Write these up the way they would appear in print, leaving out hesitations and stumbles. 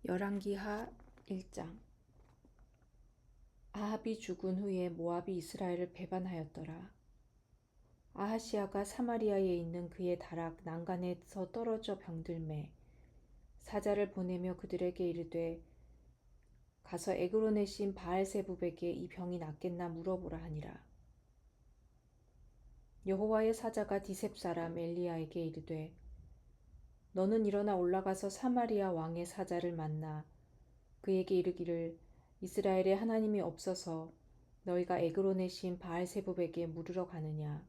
열왕기하 1장. 아합이 죽은 후에 모압이 이스라엘을 배반하였더라. 아하시아가 사마리아에 있는 그의 다락 난간에서 떨어져 병들매 사자를 보내며 그들에게 이르되 가서 에그론의 신 바알세붑에게 이 병이 낫겠나 물어보라 하니라. 여호와의 사자가 디셉 사람 엘리야에게 이르되 너는 일어나 올라가서 사마리아 왕의 사자를 만나 그에게 이르기를 이스라엘에 하나님이 없어서 너희가 에그론의 신 바알세붑에게 물으러 가느냐.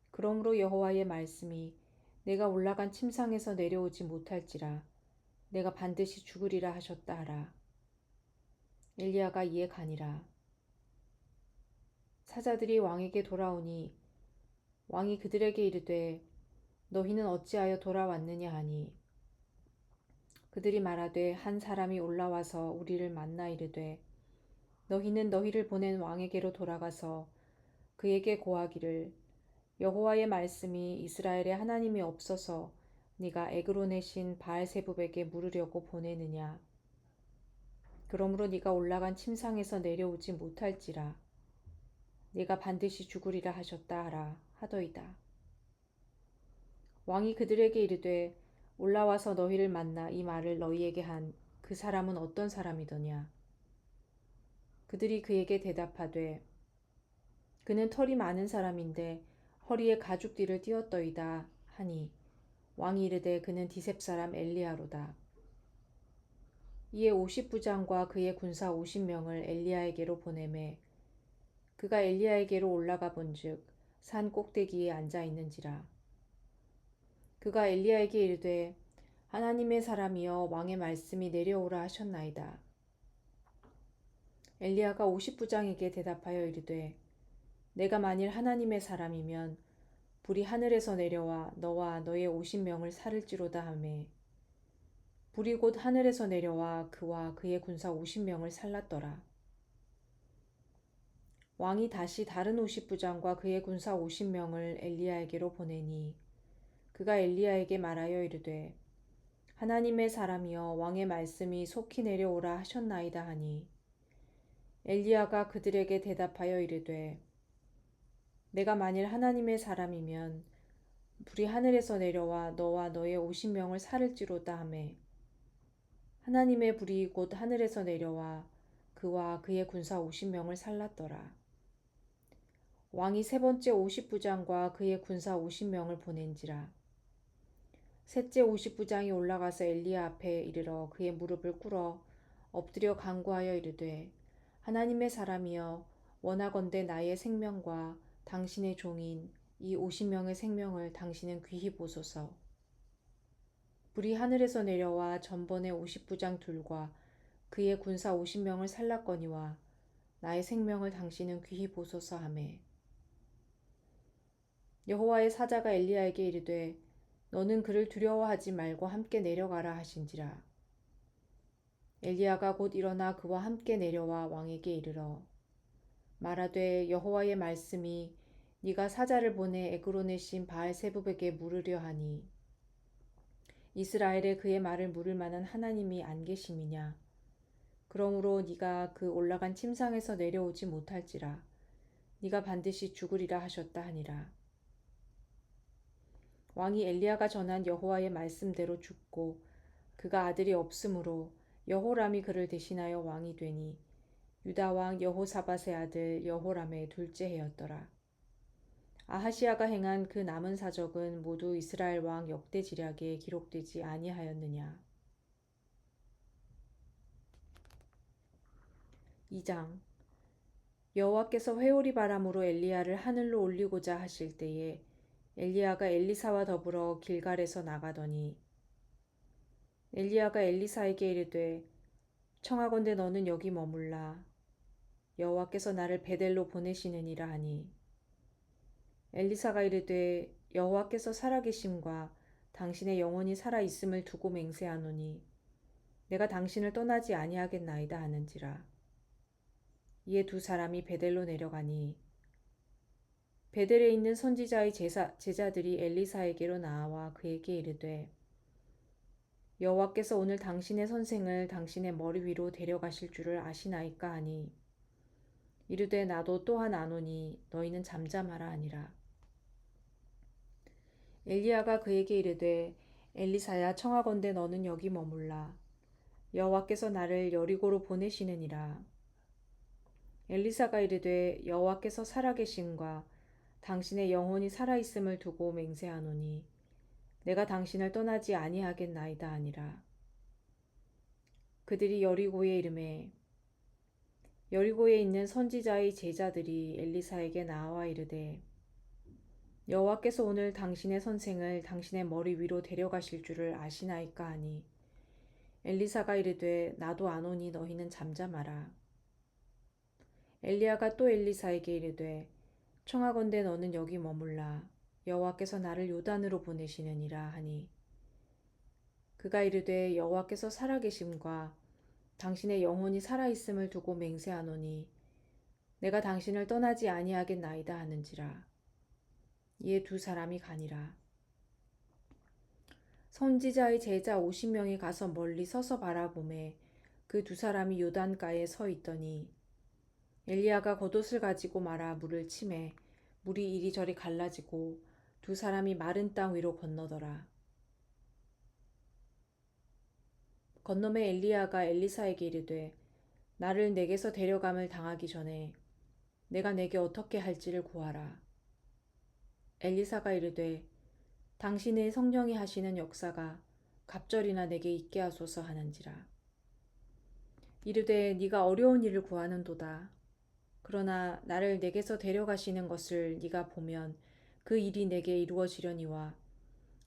그러므로 여호와의 말씀이 내가 올라간 침상에서 내려오지 못할지라 내가 반드시 죽으리라 하셨다 하라. 엘리야가 이에 가니라. 사자들이 왕에게 돌아오니 왕이 그들에게 이르되 너희는 어찌하여 돌아왔느냐 하니 그들이 말하되 한 사람이 올라와서 우리를 만나 이르되 너희는 너희를 보낸 왕에게로 돌아가서 그에게 고하기를 여호와의 말씀이 이스라엘에 하나님이 없어서 네가 에그론의 신 바알세붑에게 물으려고 보내느냐. 그러므로 네가 올라간 침상에서 내려오지 못할지라 네가 반드시 죽으리라 하셨다 하라 하더이다. 왕이 그들에게 이르되 올라와서 너희를 만나 이 말을 너희에게 한 그 사람은 어떤 사람이더냐. 그들이 그에게 대답하되 그는 털이 많은 사람인데 허리에 가죽띠를 띠었더이다 하니 왕이 이르되 그는 디셉 사람 엘리야로다. 이에 50부장과 그의 군사 50명을 엘리야에게로 보내매 그가 엘리야에게로 올라가 본즉 산 꼭대기에 앉아 있는지라. 그가 엘리야에게 이르되 하나님의 사람이여 왕의 말씀이 내려오라 하셨나이다. 엘리야가 50부장에게 대답하여 이르되 내가 만일 하나님의 사람이면 불이 하늘에서 내려와 너와 너의 50명을 살을지로다 하매 불이 곧 하늘에서 내려와 그와 그의 군사 50명을 살랐더라. 왕이 다시 다른 50부장과 그의 군사 50명을 엘리야에게로 보내니 그가 엘리야에게 말하여 이르되 하나님의 사람이여 왕의 말씀이 속히 내려오라 하셨나이다 하니 엘리야가 그들에게 대답하여 이르되 내가 만일 하나님의 사람이면 불이 하늘에서 내려와 너와 너의 50명을 살을지로다 하매 하나님의 불이 곧 하늘에서 내려와 그와 그의 군사 50명을 살랐더라. 왕이 세 번째 50부장과 그의 군사 50명을 보낸지라. 셋째 50부장이 올라가서 엘리야 앞에 이르러 그의 무릎을 꿇어 엎드려 간구하여 이르되 하나님의 사람이여 원하건대 나의 생명과 당신의 종인 이 50명의 생명을 당신은 귀히 보소서. 불이 하늘에서 내려와 전번에 50부장 둘과 그의 군사 50명을 살랐거니와 나의 생명을 당신은 귀히 보소서 하매 여호와의 사자가 엘리야에게 이르되 너는 그를 두려워하지 말고 함께 내려가라 하신지라. 엘리야가 곧 일어나 그와 함께 내려와 왕에게 이르러 말하되 여호와의 말씀이 네가 사자를 보내 에그론의 신 바알세붑에게 물으려 하니 이스라엘에 그의 말을 물을 만한 하나님이 안 계심이냐. 그러므로 네가 그 올라간 침상에서 내려오지 못할지라 네가 반드시 죽으리라 하셨다 하니라. 왕이 엘리야가 전한 여호와의 말씀대로 죽고 그가 아들이 없으므로 여호람이 그를 대신하여 왕이 되니 유다 왕 여호사밧의 아들 여호람의 둘째 해였더라. 아하시아가 행한 그 남은 사적은 모두 이스라엘 왕 역대지략에 기록되지 아니하였느냐. 2장. 여호와께서 회오리 바람으로 엘리야를 하늘로 올리고자 하실 때에 엘리야가 엘리사와 더불어 길갈에서 나가더니 엘리야가 엘리사에게 이르되 청하건대 너는 여기 머물라. 여호와께서 나를 베델로 보내시느니라 하니 엘리사가 이르되 여호와께서 살아계심과 당신의 영혼이 살아있음을 두고 맹세하노니 내가 당신을 떠나지 아니하겠나이다 하는지라. 이에 두 사람이 베델로 내려가니 베델에 있는 선지자의 제자들이 엘리사에게로 나와 그에게 이르되 여호와께서 오늘 당신의 선생을 당신의 머리 위로 데려가실 줄을 아시나이까 하니 이르되 나도 또한 아노니 너희는 잠잠하라 하니라. 엘리야가 그에게 이르되 엘리사야 청하건대 너는 여기 머물라. 여호와께서 나를 여리고로 보내시느니라. 엘리사가 이르되 여호와께서 살아계심과 당신의 영혼이 살아있음을 두고 맹세하노니 내가 당신을 떠나지 아니하겠나이다 하니라. 그들이 여리고에 이르매 여리고에 있는 선지자의 제자들이 엘리사에게 나와 이르되 여호와께서 오늘 당신의 선생을 당신의 머리 위로 데려가실 줄을 아시나이까 하니 엘리사가 이르되 나도 아노니 너희는 잠잠하라. 엘리야가 또 엘리사에게 이르되 청하건대 너는 여기 머물라. 여호와께서 나를 요단으로 보내시느니라 하니 그가 이르되 여호와께서 살아계심과 당신의 영혼이 살아있음을 두고 맹세하노니 내가 당신을 떠나지 아니하겠나이다 하는지라. 이에 두 사람이 가니라. 선지자의 제자 50명이 가서 멀리 서서 바라보매 그 두 사람이 요단가에 서 있더니 엘리야가 겉옷을 가지고 말아 물을 치매 물이 이리저리 갈라지고 두 사람이 마른 땅 위로 건너더라. 건너매 엘리야가 엘리사에게 이르되 나를 내게서 데려감을 당하기 전에 내가 내게 어떻게 할지를 구하라. 엘리사가 이르되 당신의 성령이 하시는 역사가 갑절이나 내게 있게 하소서 하는지라. 이르되 네가 어려운 일을 구하는도다. 그러나 나를 내게서 데려가시는 것을 네가 보면 그 일이 내게 이루어지려니와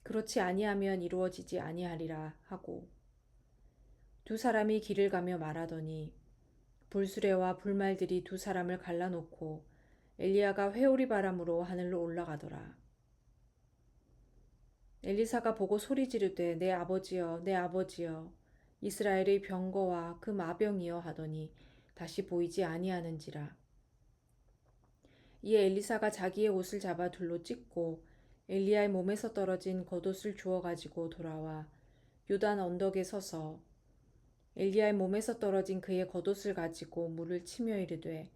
그렇지 아니하면 이루어지지 아니하리라 하고 두 사람이 길을 가며 말하더니 불수레와 불말들이 두 사람을 갈라놓고 엘리야가 회오리 바람으로 하늘로 올라가더라. 엘리사가 보고 소리 지르되 내 아버지여 내 아버지여 이스라엘의 병거와 그 마병이여 하더니 다시 보이지 아니하는지라. 이에 엘리사가 자기의 옷을 잡아 둘로 찢고 엘리야의 몸에서 떨어진 겉옷을 주워 가지고 돌아와 요단 언덕에 서서 엘리야의 몸에서 떨어진 그의 겉옷을 가지고 물을 치며 이르되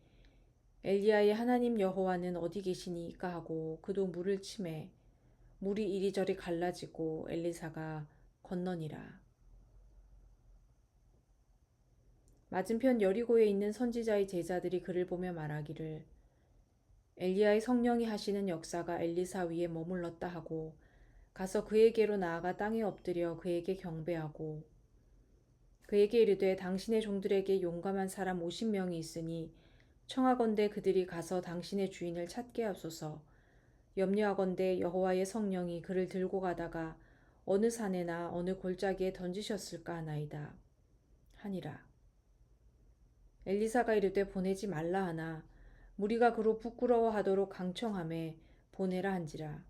엘리야의 하나님 여호와는 어디 계시니까 하고 그도 물을 치매 물이 이리저리 갈라지고 엘리사가 건너니라. 맞은편 여리고에 있는 선지자의 제자들이 그를 보며 말하기를 엘리야의 성령이 하시는 역사가 엘리사 위에 머물렀다 하고 가서 그에게로 나아가 땅에 엎드려 그에게 경배하고 그에게 이르되 당신의 종들에게 용감한 사람 50명이 있으니 청하건대 그들이 가서 당신의 주인을 찾게 하소서. 염려하건대 여호와의 성령이 그를 들고 가다가 어느 산에나 어느 골짜기에 던지셨을까 하나이다 하니라. 엘리사가 이르되 보내지 말라 하나 무리가 그로 부끄러워하도록 강청하매 보내라 한지라.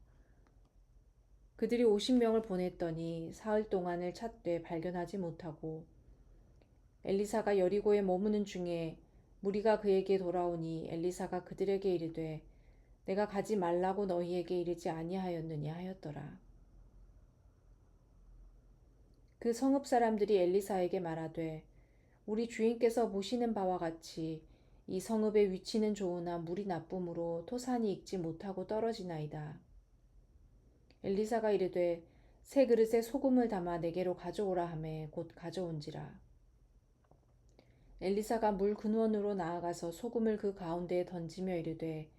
그들이 50명을 보냈더니 사흘 동안을 찾되 발견하지 못하고 엘리사가 여리고에 머무는 중에 무리가 그에게 돌아오니 엘리사가 그들에게 이르되 내가 가지 말라고 너희에게 이르지 아니하였느냐 하였더라. 그 성읍 사람들이 엘리사에게 말하되 우리 주인께서 보시는 바와 같이 이 성읍의 위치는 좋으나 물이 나쁨으로 토산이 익지 못하고 떨어지나이다. 엘리사가 이르되 새 그릇에 소금을 담아 내게로 가져오라 하매 곧 가져온지라. 엘리사가 물 근원으로 나아가서 소금을 그 가운데에 던지며 이르되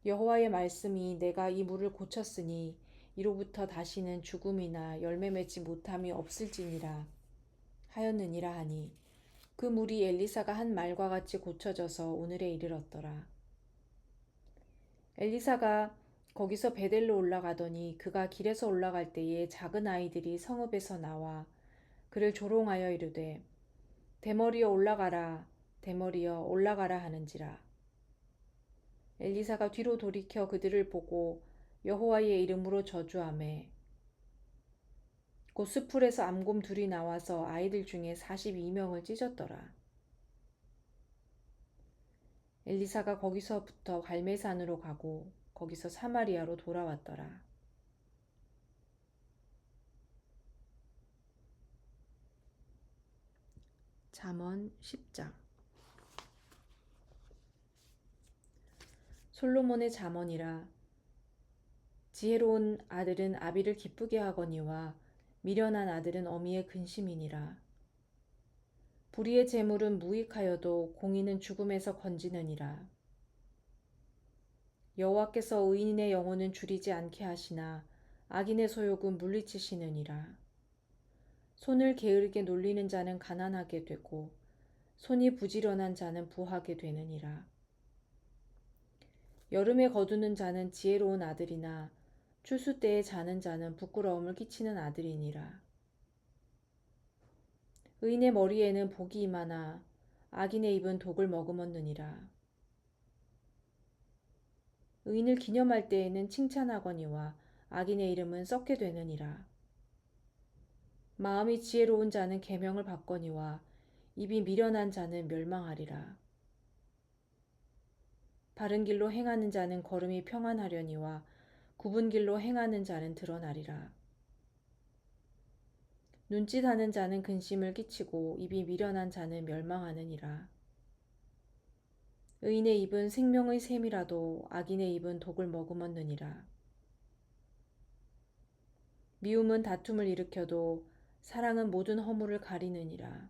여호와의 말씀이 내가 이 물을 고쳤으니 이로부터 다시는 죽음이나 열매 맺지 못함이 없을지니라 하였느니라 하니 그 물이 엘리사가 한 말과 같이 고쳐져서 오늘에 이르렀더라. 엘리사가 거기서 베델로 올라가더니 그가 길에서 올라갈 때에 작은 아이들이 성읍에서 나와 그를 조롱하여 이르되 대머리여 올라가라 대머리여 올라가라 하는지라. 엘리사가 뒤로 돌이켜 그들을 보고 여호와의 이름으로 저주하매 곧 숲풀에서 암곰 둘이 나와서 아이들 중에 42명을 찢었더라. 엘리사가 거기서부터 갈멜산으로 가고 거기서 사마리아로 돌아왔더라. 잠언 10장. 솔로몬의 잠언이라. 지혜로운 아들은 아비를 기쁘게 하거니와 미련한 아들은 어미의 근심이니라. 불의의 재물은 무익하여도 공의는 죽음에서 건지느니라. 여호와께서 의인의 영혼은 줄이지 않게 하시나 악인의 소욕은 물리치시느니라. 손을 게으르게 놀리는 자는 가난하게 되고 손이 부지런한 자는 부하게 되느니라. 여름에 거두는 자는 지혜로운 아들이나 추수 때에 자는 자는 부끄러움을 끼치는 아들이니라. 의인의 머리에는 복이 임하나 악인의 입은 독을 머금었느니라. 의인을 기념할 때에는 칭찬하거니와 악인의 이름은 썩게 되느니라. 마음이 지혜로운 자는 계명을 받거니와 입이 미련한 자는 멸망하리라. 바른 길로 행하는 자는 걸음이 평안하려니와 굽은 길로 행하는 자는 드러나리라. 눈짓하는 자는 근심을 끼치고 입이 미련한 자는 멸망하느니라. 의인의 입은 생명의 샘이라도 악인의 입은 독을 머금었느니라. 미움은 다툼을 일으켜도 사랑은 모든 허물을 가리느니라.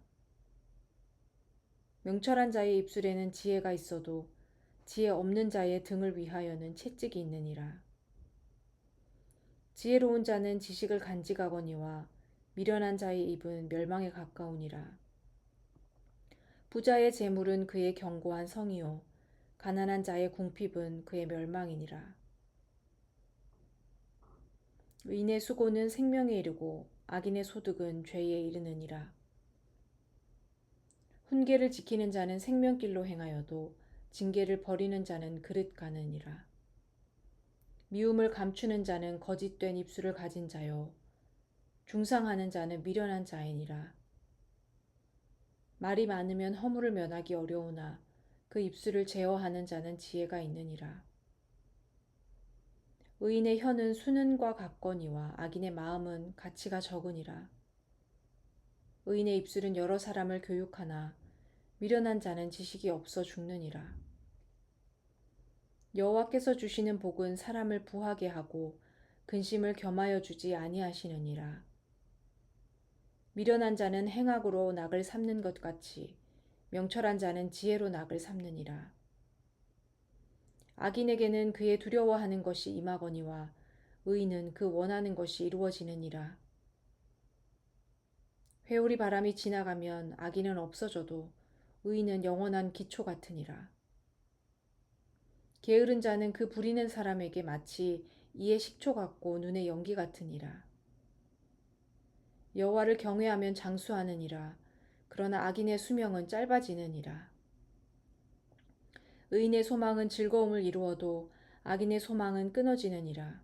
명철한 자의 입술에는 지혜가 있어도 지혜 없는 자의 등을 위하여는 채찍이 있느니라. 지혜로운 자는 지식을 간직하거니와 미련한 자의 입은 멸망에 가까우니라. 부자의 재물은 그의 견고한 성이요 가난한 자의 궁핍은 그의 멸망이니라. 의인의 수고는 생명에 이르고 악인의 소득은 죄에 이르느니라. 훈계를 지키는 자는 생명길로 행하여도 징계를 버리는 자는 그릇 가느니라. 미움을 감추는 자는 거짓된 입술을 가진 자요 중상하는 자는 미련한 자이니라. 말이 많으면 허물을 면하기 어려우나 그 입술을 제어하는 자는 지혜가 있느니라. 의인의 혀는 수는과 같거니와 악인의 마음은 가치가 적으니라. 의인의 입술은 여러 사람을 교육하나 미련한 자는 지식이 없어 죽느니라. 여호와께서 주시는 복은 사람을 부하게 하고 근심을 겸하여 주지 아니하시느니라. 미련한 자는 행악으로 낙을 삼는 것 같이 명철한 자는 지혜로 낙을 삼느니라. 악인에게는 그의 두려워하는 것이 임하거니와 의인은 그 원하는 것이 이루어지느니라. 회오리 바람이 지나가면 악인은 없어져도 의인은 영원한 기초 같으니라. 게으른 자는 그 부리는 사람에게 마치 이의 식초 같고 눈의 연기 같으니라. 여호와를 경외하면 장수하느니라. 그러나 악인의 수명은 짧아지느니라. 의인의 소망은 즐거움을 이루어도 악인의 소망은 끊어지느니라.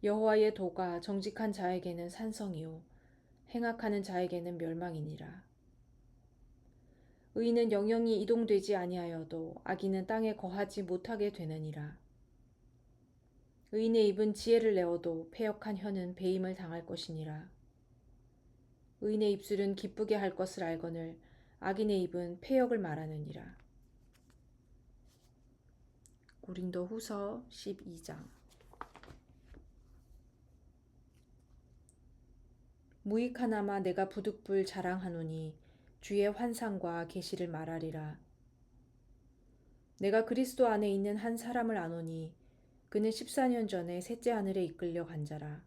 여호와의 도가 정직한 자에게는 산성이요 행악하는 자에게는 멸망이니라. 의인은 영영이 이동되지 아니하여도 악인은 땅에 거하지 못하게 되느니라. 의인의 입은 지혜를 내어도 패역한 혀는 배임을 당할 것이니라. 의인의 입술은 기쁘게 할 것을 알거늘 악인의 입은 패역을 말하느니라. 고린도후서 12장. 무익하나마 내가 부득불 자랑하노니 주의 환상과 계시를 말하리라. 내가 그리스도 안에 있는 한 사람을 아노니 그는 14년 전에 셋째 하늘에 이끌려 간 자라.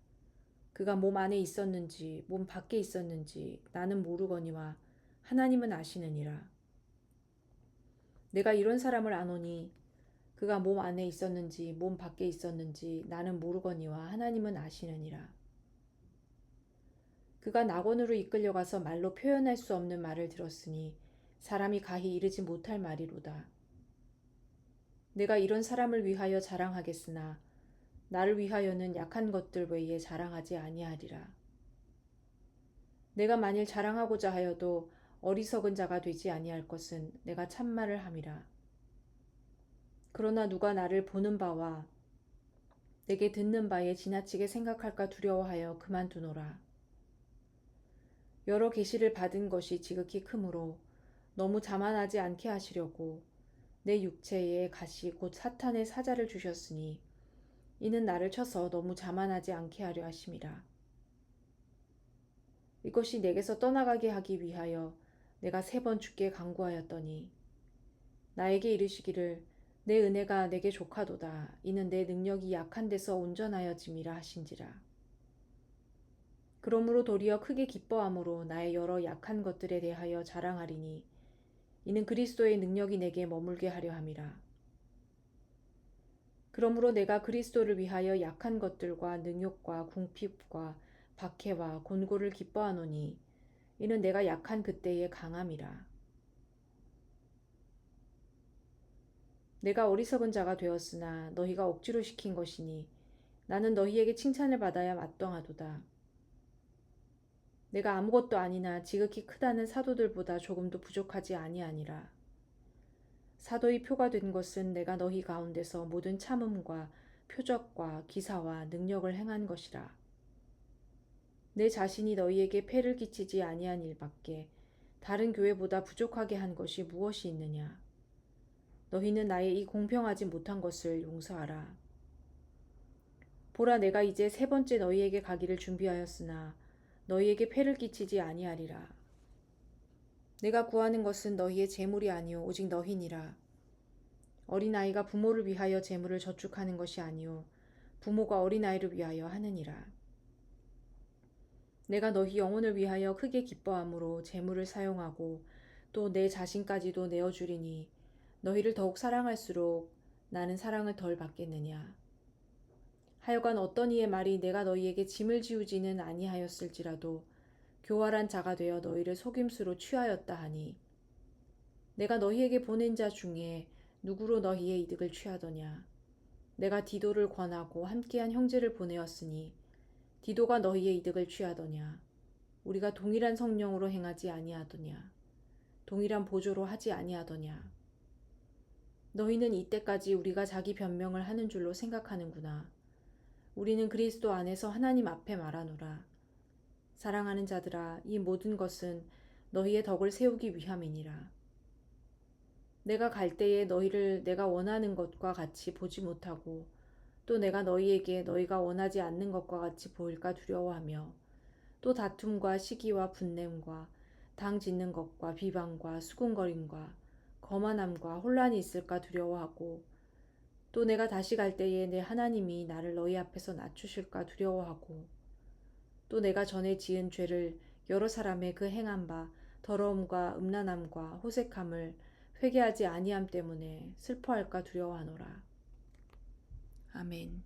그가 몸 안에 있었는지 몸 밖에 있었는지 나는 모르거니와 하나님은 아시느니라. 내가 이런 사람을 아노니 그가 몸 안에 있었는지 몸 밖에 있었는지 나는 모르거니와 하나님은 아시느니라. 그가 낙원으로 이끌려가서 말로 표현할 수 없는 말을 들었으니 사람이 가히 이르지 못할 말이로다. 내가 이런 사람을 위하여 자랑하겠으나 나를 위하여는 약한 것들 외에 자랑하지 아니하리라. 내가 만일 자랑하고자 하여도 어리석은 자가 되지 아니할 것은 내가 참말을 함이라. 그러나 누가 나를 보는 바와 내게 듣는 바에 지나치게 생각할까 두려워하여 그만두노라. 여러 계시를 받은 것이 지극히 크므로 너무 자만하지 않게 하시려고 내 육체에 가시 곧 사탄의 사자를 주셨으니 이는 나를 쳐서 너무 자만하지 않게 하려 하심이라. 이것이 내게서 떠나가게 하기 위하여 내가 3번 주께 간구하였더니 나에게 이르시기를 내 은혜가 내게 족하도다. 이는 내 능력이 약한 데서 온전하여짐이라 하신지라. 그러므로 도리어 크게 기뻐함으로 나의 여러 약한 것들에 대하여 자랑하리니 이는 그리스도의 능력이 내게 머물게 하려 함이라. 그러므로 내가 그리스도를 위하여 약한 것들과 능욕과 궁핍과 박해와 곤고를 기뻐하노니 이는 내가 약한 그때의 강함이라. 내가 어리석은 자가 되었으나 너희가 억지로 시킨 것이니 나는 너희에게 칭찬을 받아야 마땅하도다. 내가 아무것도 아니나 지극히 크다는 사도들보다 조금도 부족하지 아니하니라. 사도의 표가 된 것은 내가 너희 가운데서 모든 참음과 표적과 기사와 능력을 행한 것이라. 내 자신이 너희에게 폐를 끼치지 아니한 일밖에 다른 교회보다 부족하게 한 것이 무엇이 있느냐. 너희는 나의 이 공평하지 못한 것을 용서하라. 보라, 내가 이제 3번째 너희에게 가기를 준비하였으나 너희에게 폐를 끼치지 아니하리라. 내가 구하는 것은 너희의 재물이 아니요 오직 너희니라. 어린아이가 부모를 위하여 재물을 저축하는 것이 아니요 부모가 어린아이를 위하여 하느니라. 내가 너희 영혼을 위하여 크게 기뻐함으로 재물을 사용하고 또 내 자신까지도 내어주리니 너희를 더욱 사랑할수록 나는 사랑을 덜 받겠느냐. 하여간 어떤 이의 말이 내가 너희에게 짐을 지우지는 아니하였을지라도 교활한 자가 되어 너희를 속임수로 취하였다 하니 내가 너희에게 보낸 자 중에 누구로 너희의 이득을 취하더냐. 내가 디도를 권하고 함께한 형제를 보내었으니 디도가 너희의 이득을 취하더냐. 우리가 동일한 성령으로 행하지 아니하더냐. 동일한 보조로 하지 아니하더냐. 너희는 이때까지 우리가 자기 변명을 하는 줄로 생각하는구나. 우리는 그리스도 안에서 하나님 앞에 말하노라. 사랑하는 자들아, 이 모든 것은 너희의 덕을 세우기 위함이니라. 내가 갈 때에 너희를 내가 원하는 것과 같이 보지 못하고 또 내가 너희에게 너희가 원하지 않는 것과 같이 보일까 두려워하며 또 다툼과 시기와 분냄과 당 짓는 것과 비방과 수군거림과 거만함과 혼란이 있을까 두려워하고 또 내가 다시 갈 때에 내 하나님이 나를 너희 앞에서 낮추실까 두려워하고 또 내가 전에 지은 죄를 여러 사람의 그 행한 바 더러움과 음란함과 호색함을 회개하지 아니함 때문에 슬퍼할까 두려워하노라. 아멘.